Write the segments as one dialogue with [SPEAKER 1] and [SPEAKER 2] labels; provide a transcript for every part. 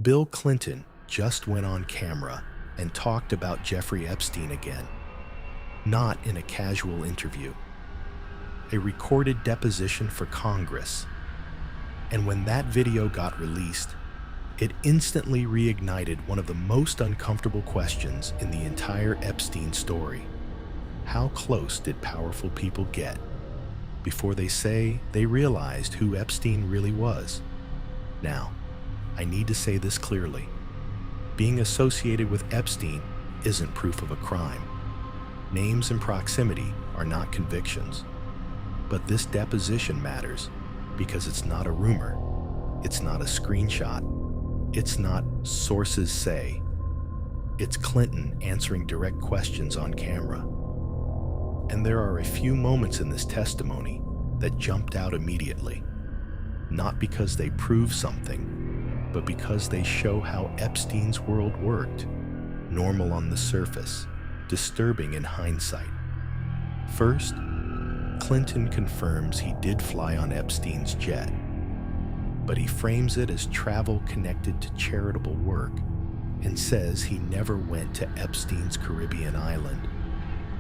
[SPEAKER 1] Bill Clinton just went on camera and talked about Jeffrey Epstein again, not in a casual interview, a recorded deposition for Congress. And when that video got released, it instantly reignited one of the most uncomfortable questions in the entire Epstein story. How close did powerful people get before they say they realized who Epstein really was? Now, I need to say this clearly. Being associated with Epstein isn't proof of a crime. Names and proximity are not convictions. But this deposition matters because it's not a rumor, it's not a screenshot, it's not sources say. It's Clinton answering direct questions on camera. And there are a few moments in this testimony that jumped out immediately, not because they prove something, but because they show how Epstein's world worked, normal on the surface, disturbing in hindsight. First, Clinton confirms he did fly on Epstein's jet, but he frames it as travel connected to charitable work and says he never went to Epstein's Caribbean island.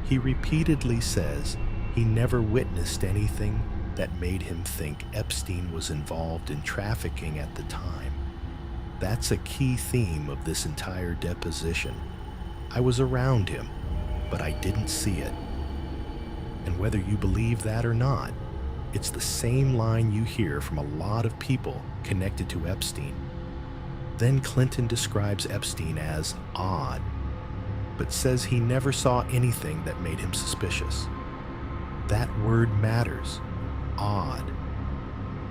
[SPEAKER 1] He repeatedly says he never witnessed anything that made him think Epstein was involved in trafficking at the time. That's a key theme of this entire deposition. I was around him, but I didn't see it. And whether you believe that or not, it's the same line you hear from a lot of people connected to Epstein. Then Clinton describes Epstein as odd, but says he never saw anything that made him suspicious. That word matters, odd,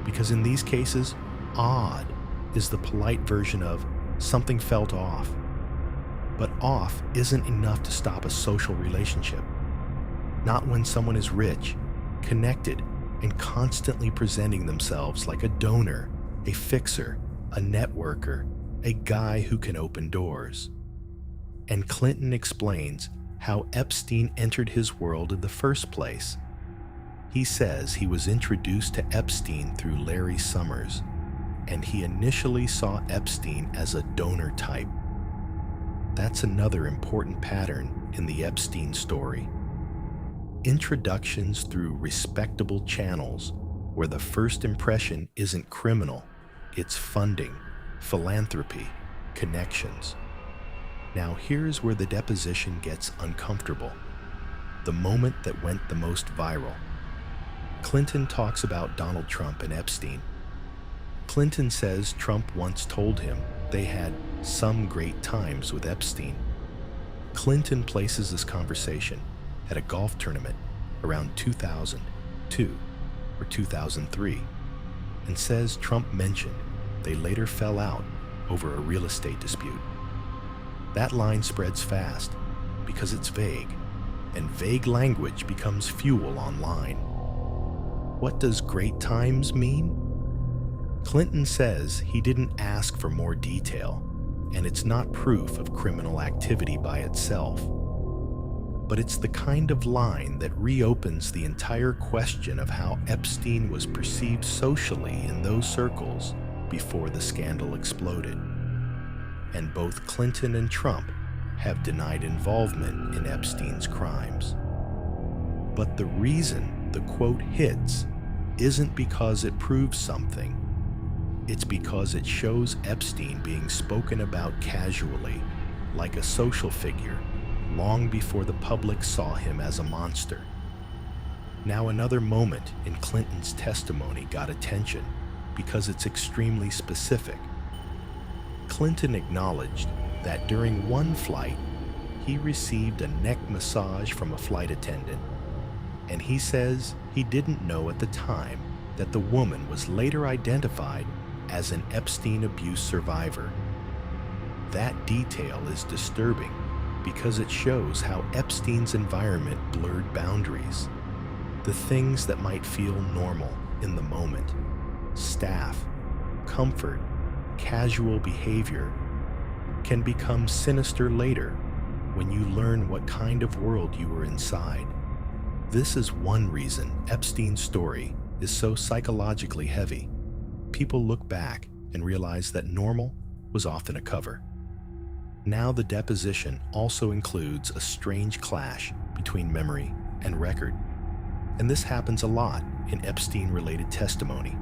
[SPEAKER 1] because in these cases, odd is the polite version of something felt off. But off isn't enough to stop a social relationship. Not when someone is rich, connected, and constantly presenting themselves like a donor, a fixer, a networker, a guy who can open doors. And Clinton explains how Epstein entered his world in the first place. He says he was introduced to Epstein through Larry Summers, and he initially saw Epstein as a donor type. That's another important pattern in the Epstein story. Introductions through respectable channels where the first impression isn't criminal, it's funding, philanthropy, connections. Now here's where the deposition gets uncomfortable. The moment that went the most viral. Clinton talks about Donald Trump and Epstein. Clinton says Trump once told him they had some great times with Epstein. Clinton places this conversation at a golf tournament around 2002 or 2003 and says Trump mentioned they later fell out over a real estate dispute. That line spreads fast because it's vague, and vague language becomes fuel online. What does great times mean? Clinton says he didn't ask for more detail, and it's not proof of criminal activity by itself. But it's the kind of line that reopens the entire question of how Epstein was perceived socially in those circles before the scandal exploded. And both Clinton and Trump have denied involvement in Epstein's crimes. But the reason the quote hits isn't because it proves something. It's because it shows Epstein being spoken about casually, like a social figure, long before the public saw him as a monster. Now another moment in Clinton's testimony got attention because it's extremely specific. Clinton acknowledged that during one flight, he received a neck massage from a flight attendant, and he says he didn't know at the time that the woman was later identified as an Epstein abuse survivor. That detail is disturbing because it shows how Epstein's environment blurred boundaries. The things that might feel normal in the moment, staff, comfort, casual behavior, can become sinister later when you learn what kind of world you were inside. This is one reason Epstein's story is so psychologically heavy. People look back and realize that normal was often a cover. Now the deposition also includes a strange clash between memory and record, and this happens a lot in Epstein-related testimony.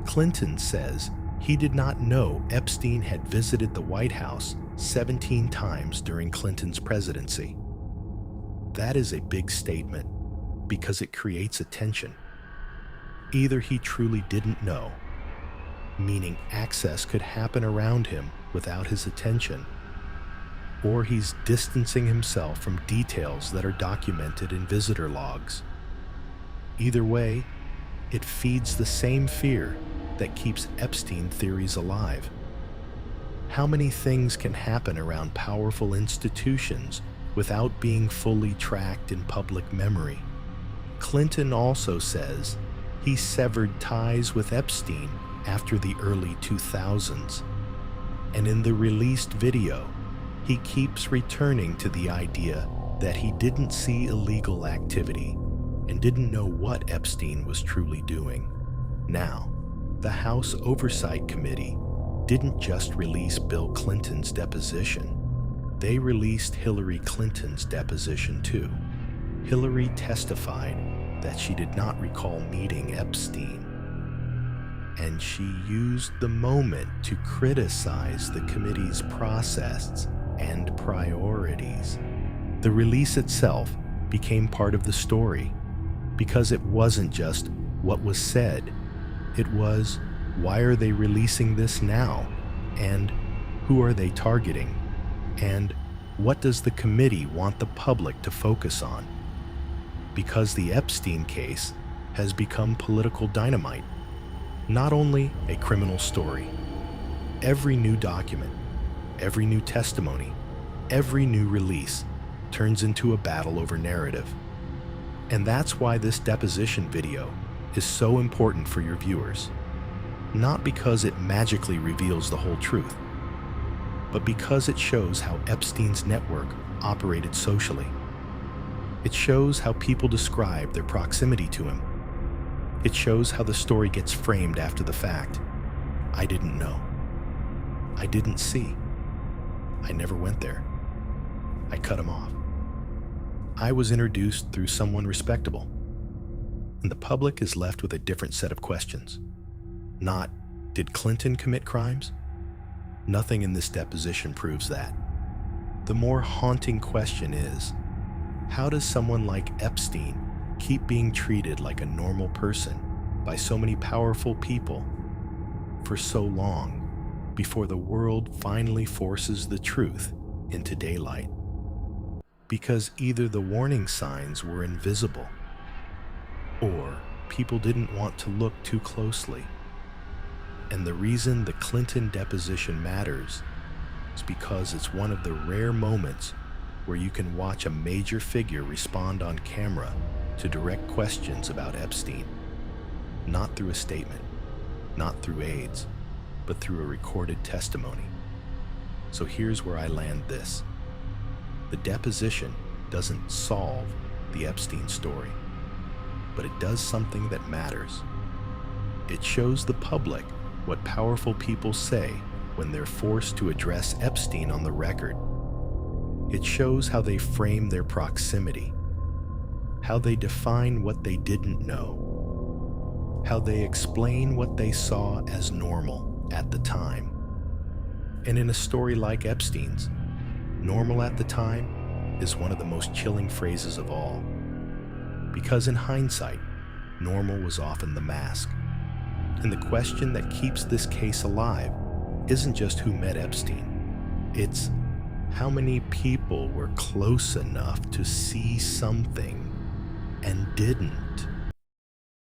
[SPEAKER 1] Clinton says he did not know Epstein had visited the White House 17 times during Clinton's presidency. That is a big statement because it creates a tension. Either he truly didn't know, meaning access could happen around him without his attention, or he's distancing himself from details that are documented in visitor logs. Either way, it feeds the same fear that keeps Epstein theories alive. How many things can happen around powerful institutions without being fully tracked in public memory? Clinton also says he severed ties with Epstein after the early 2000s. And in the released video, he keeps returning to the idea that he didn't see illegal activity and didn't know what Epstein was truly doing. Now, the House Oversight Committee didn't just release Bill Clinton's deposition. They released Hillary Clinton's deposition too. Hillary testified that she did not recall meeting Epstein, and she used the moment to criticize the committee's process and priorities. The release itself became part of the story because it wasn't just what was said. It was, why are they releasing this now? And who are they targeting? And what does the committee want the public to focus on? Because the Epstein case has become political dynamite, not only a criminal story. Every new document, every new testimony, every new release turns into a battle over narrative. And that's why this deposition video is so important for your viewers. Not because it magically reveals the whole truth, but because it shows how Epstein's network operated socially. It shows how people describe their proximity to him. It shows how the story gets framed after the fact. I didn't know. I didn't see. I never went there. I cut him off. I was introduced through someone respectable. And the public is left with a different set of questions. Not, did Clinton commit crimes? Nothing in this deposition proves that. The more haunting question is, how does someone like Epstein keep being treated like a normal person by so many powerful people for so long before the world finally forces the truth into daylight? Because either the warning signs were invisible, or people didn't want to look too closely. And the reason the Clinton deposition matters is because it's one of the rare moments where you can watch a major figure respond on camera to direct questions about Epstein, not through a statement, not through aides, but through a recorded testimony. So here's where I land this. The deposition doesn't solve the Epstein story, but it does something that matters. It shows the public what powerful people say when they're forced to address Epstein on the record. It shows how they frame their proximity, how they define what they didn't know, how they explain what they saw as normal at the time. And in a story like Epstein's, normal at the time is one of the most chilling phrases of all. Because in hindsight, normal was often the mask. And the question that keeps this case alive isn't just who met Epstein. It's how many people were close enough to see something and didn't.